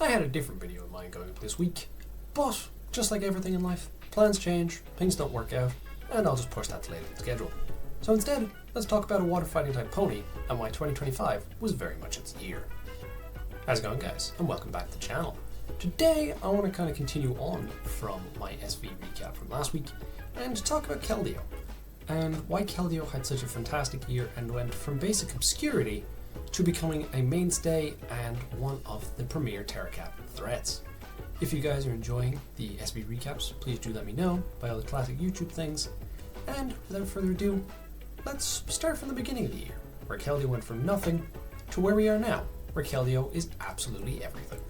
I had a different video in mind going up this week, but just like everything in life, plans change, things don't work out, and I'll just push that to later in the schedule. So instead, let's talk about a water fighting type pony and why 2025 was very much its year. How's it going, guys, and welcome back to the channel. Today I want to kind of continue on from my SV recap from last week and talk about Keldeo and why Keldeo had such a fantastic year and went from basic obscurity to becoming a mainstay and one of the premier Tera captain threats. If you guys are enjoying the SV recaps, please do let me know by all the classic YouTube things. And without further ado, let's start from the beginning of the year, where Keldeo went from nothing to where we are now, where Keldeo is absolutely everything.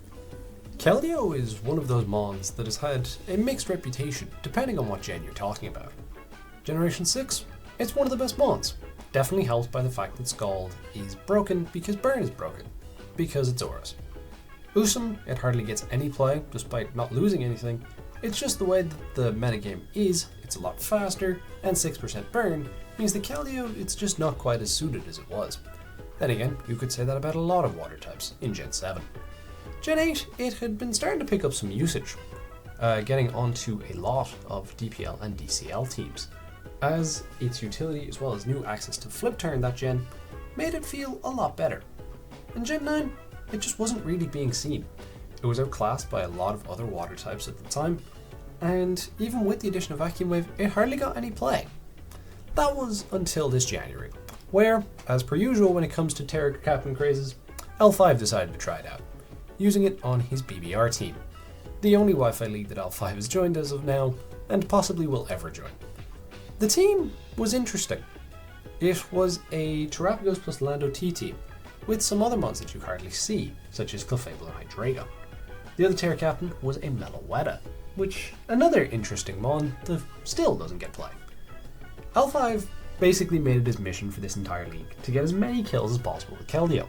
Keldeo is one of those mons that has had a mixed reputation depending on what gen you're talking about. Generation 6, it's one of the best mons, definitely helped by the fact that Scald is broken because Burn is broken, because it's Auras. Usum, it hardly gets any play despite not losing anything. It's just the way that the metagame is, it's a lot faster, and 6% burn means that Keldeo, it's just not quite as suited as it was. Then again, you could say that about a lot of water types in Gen 7. Gen 8, it had been starting to pick up some usage, getting onto a lot of DPL and DCL teams, as its utility as well as new access to flip turn that gen made it feel a lot better. In Gen 9, it just wasn't really being seen. It was outclassed by a lot of other water types at the time, and even with the addition of Vacuum Wave, it hardly got any play. That was until this January, where, as per usual when it comes to Tera captain crazes, L5 decided to try it out, using it on his BBR team, the only Wi-Fi league that L5 has joined as of now, and possibly will ever join. The team was interesting. It was a Terrapagos plus Lando T team, with some other mods that you hardly see, such as Clefable and Hydreigo. The other Tera captain was a Meloetta, which another interesting mon that still doesn't get play. L5 basically made it his mission for this entire league to get as many kills as possible with Keldeo,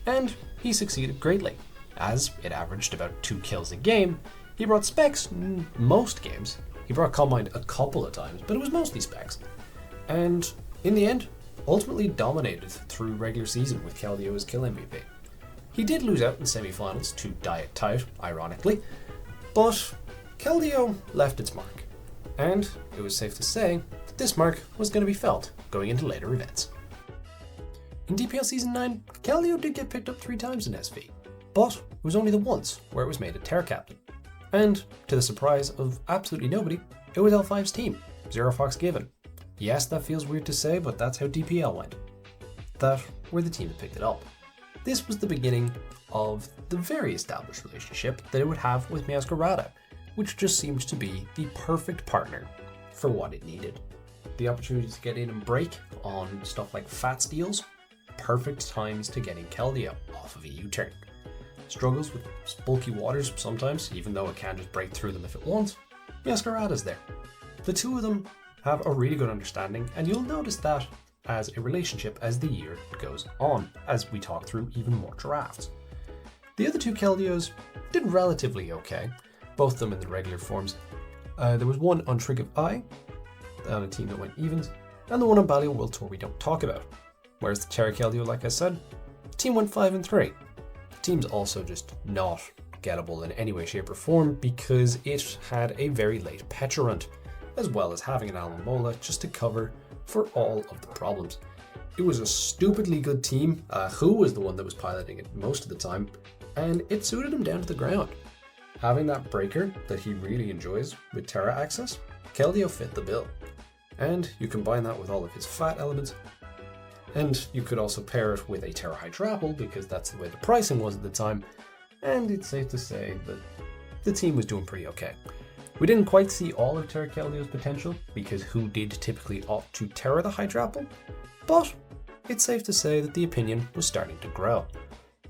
and he succeeded greatly, as it averaged about 2 kills a game. He brought specs most games. He brought Combined a couple of times, but it was mostly specs. And in the end, ultimately dominated through regular season with Keldeo as kill MVP. He did lose out in semi-finals to Diet Tout, ironically, but Keldeo left its mark. And it was safe to say that this mark was going to be felt going into later events. In DPL Season 9, Keldeo did get picked up 3 times in SV, but it was only the once where it was made a Tera captain. And, to the surprise of absolutely nobody, it was L5's team, Zero Fox given. Yes, that feels weird to say, but that's how DPL went. That were the team that picked it up. This was the beginning of the very established relationship that it would have with Meowscarada, which just seemed to be the perfect partner for what it needed. The opportunity to get in and break on stuff like fat steals, perfect times to getting Keldeo off of a U-turn. Struggles with bulky waters sometimes, even though it can just break through them if it wants, Meowscarada's there. The two of them have a really good understanding, and you'll notice that as a relationship as the year goes on, as we talk through even more drafts. The other 2 Keldeos did relatively okay, both of them in the regular forms. There was one on Trig of Eye, on a team that went evens, and the one on Balliol World Tour we don't talk about. Whereas the Tera Keldeo, like I said, the team went 5 and 3. The team's also just not gettable in any way, shape or form because it had a very late Petrarant, as well as having an Alomola just to cover for all of the problems. It was a stupidly good team. Who was the one that was piloting it most of the time, and it suited him down to the ground. Having that breaker that he really enjoys with Tera access, Keldeo fit the bill. And you combine that with all of his fat elements, and you could also pair it with a Tera Hydrapple because that's the way the pricing was at the time, and it's safe to say that the team was doing pretty okay. We didn't quite see all of Tera Keldeo's potential because who did typically opt to Tera the Hydrapple, but it's safe to say that the opinion was starting to grow,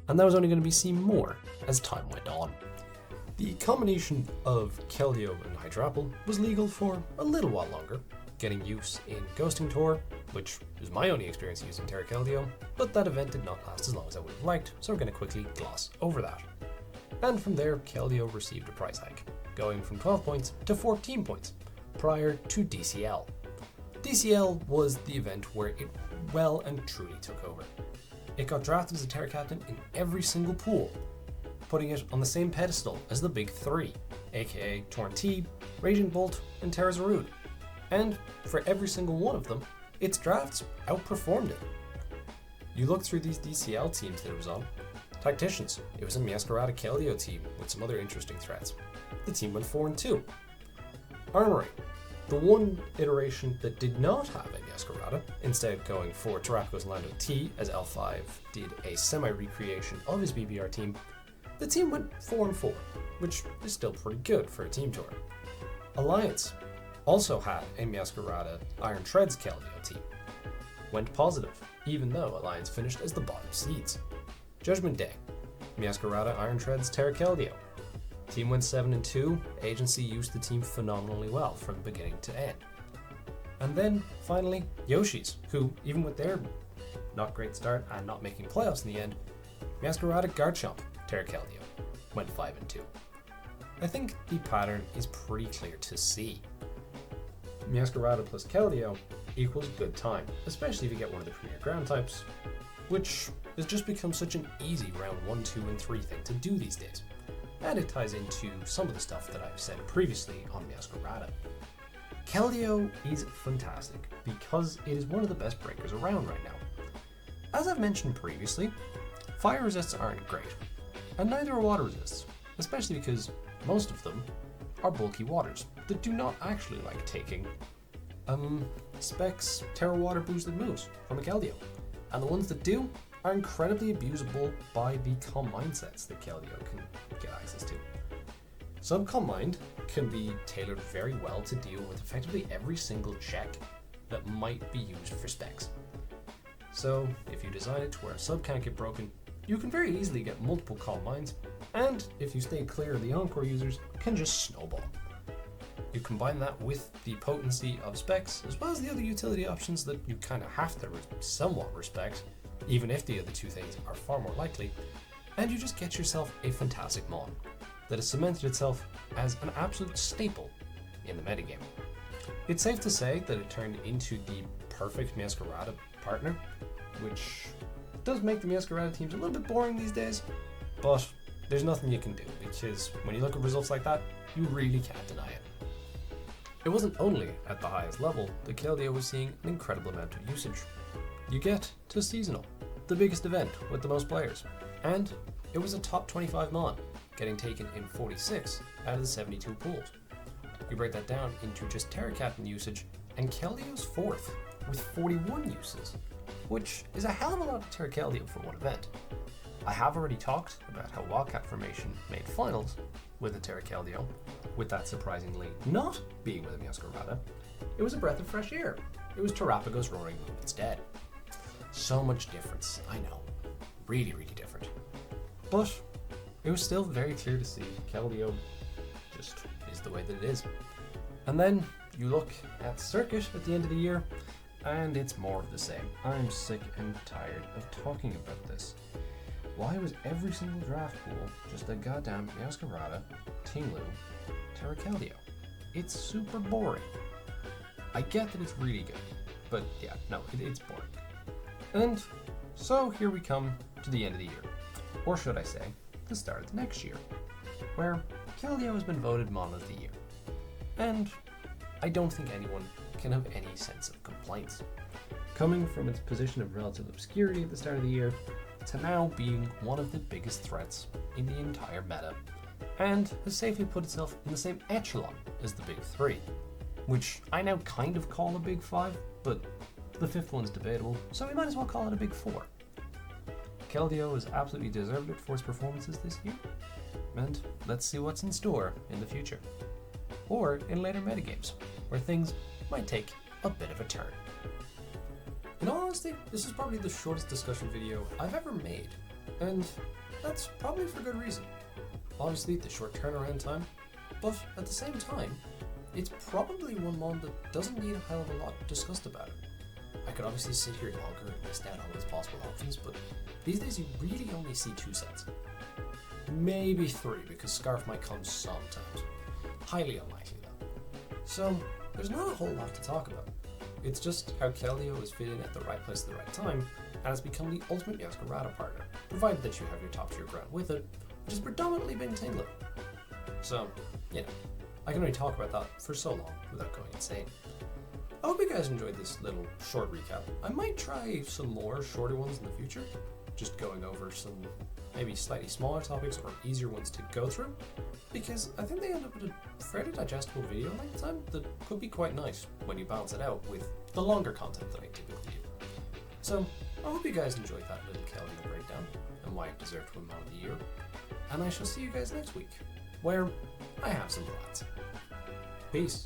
and that was only going to be seen more as time went on. The combination of Keldeo and Hydrapple was legal for a little while longer, getting use in Ghosting Tour, which was my only experience using Tera Keldeo, but that event did not last as long as I would have liked, so we're going to quickly gloss over that. And from there, Keldeo received a price hike, going from 12 points to 14 points, prior to DCL. DCL was the event where it well and truly took over. It got drafted as a Tera captain in every single pool, putting it on the same pedestal as the big three, aka Torrentee, Raging Bolt, and Terrazarud. And for every single one of them, its drafts outperformed it. You look through these DCL teams that it was on. Tacticians, it was a Meowscarada Keldeo team with some other interesting threats. The team went 4-2. Armory, the one iteration that did not have a Meowscarada, instead going for Terrapagos Lando T, as L5 did a semi-recreation of his BBR team. The team went 4-4, which is still pretty good for a team tour. Alliance also had a Meowscarada Iron Treads Keldeo team. Went positive, even though Alliance finished as the bottom seeds. Judgment Day, Meowscarada Iron Treads Tera Keldeo. Team went 7-2, Agency used the team phenomenally well from beginning to end. And then, finally, Yoshi's, who, even with their not great start and not making playoffs in the end, Meowscarada Garchomp Tera Keldeo went 5-2. I think the pattern is pretty clear to see. Meowscarada plus Keldeo equals good time, especially if you get one of the premier ground types, which has just become such an easy round 1, 2, and 3 thing to do these days. And it ties into some of the stuff that I've said previously on Meowscarada. Keldeo is fantastic because it is one of the best breakers around right now. As I've mentioned previously, fire resists aren't great, and neither are water resists, especially because most of them are bulky waters that do not actually like taking Specs Terra Water boosted moves from a Keldeo. And the ones that do are incredibly abusable by the Calm Mindsets that Keldeo can get access to. Some Calm Mind can be tailored very well to deal with effectively every single check that might be used for Specs. So if you design it to where a sub can't get broken, you can very easily get multiple Calm Minds, and if you stay clear of the Encore users, can just snowball. You combine that with the potency of Specs, as well as the other utility options that you kind of have to somewhat respect, even if the other two things are far more likely, and you just get yourself a fantastic Mon that has cemented itself as an absolute staple in the metagame. It's safe to say that it turned into the perfect Meowscarada partner, which does make the Meowscarada teams a little bit boring these days, but there's nothing you can do, because when you look at results like that, you really can't deny it. It wasn't only at the highest level that Keldeo was seeing an incredible amount of usage. You get to Seasonal, the biggest event with the most players, and it was a top 25 Mon, getting taken in 46 out of the 72 pools. You break that down into just Terracat in usage, and Keldeo's fourth with 41 uses, which is a hell of a lot of Tera Keldeo for one event. I have already talked about how Wildcat Formation made finals with a Tera Keldeo, with that surprisingly not being with a Meowscarada. It was a breath of fresh air. It was Terrapagos Roaring Moon instead. So much difference, I know. Really, really different. But it was still very clear to see Keldeo just is the way that it is. And then you look at Circuit at the end of the year, and it's more of the same. I'm sick and tired of talking about this. Why was every single draft pool just a goddamn Meowscarada, Tinglu, Tera Keldeo? It's super boring. I get that it's really good, but yeah, no, it's boring. And so here we come to the end of the year, or should I say, the start of the next year, where Keldeo has been voted Mon of the Year. And I don't think anyone can have any sense of complaints. Coming from its position of relative obscurity at the start of the year, to now being one of the biggest threats in the entire meta, and has safely put itself in the same echelon as the big three, which I now kind of call a big five, but the fifth one's debatable, so we might as well call it a big four. Keldeo has absolutely deserved it for its performances this year, and let's see what's in store in the future, or in later metagames, where things might take a bit of a turn. In all honesty, this is probably the shortest discussion video I've ever made, and that's probably for good reason. Obviously, the short turnaround time, but at the same time, it's probably one Mon that doesn't need a hell of a lot discussed about it. I could obviously sit here longer and list out all its possible options, but these days you really only see 2 sets. Maybe 3, because Scarf might come sometimes. Highly unlikely though. So, there's not a whole lot to talk about. It's just how Keldeo is fit in at the right place at the right time, and has become the ultimate Meowscarada partner, provided that you have your top tier ground with it, which has predominantly been tingling. So, you know, I can only talk about that for so long without going insane. I hope you guys enjoyed this little short recap. I might try some more shorter ones in the future, just going over some maybe slightly smaller topics or easier ones to go through, because I think they end up with a fairly digestible video length time that could be quite nice when you balance it out with the longer content that I typically do. So, I hope you guys enjoyed that little Keldeo breakdown and why it deserved to win Mon of the Year, and I shall see you guys next week, where I have some plans. Peace.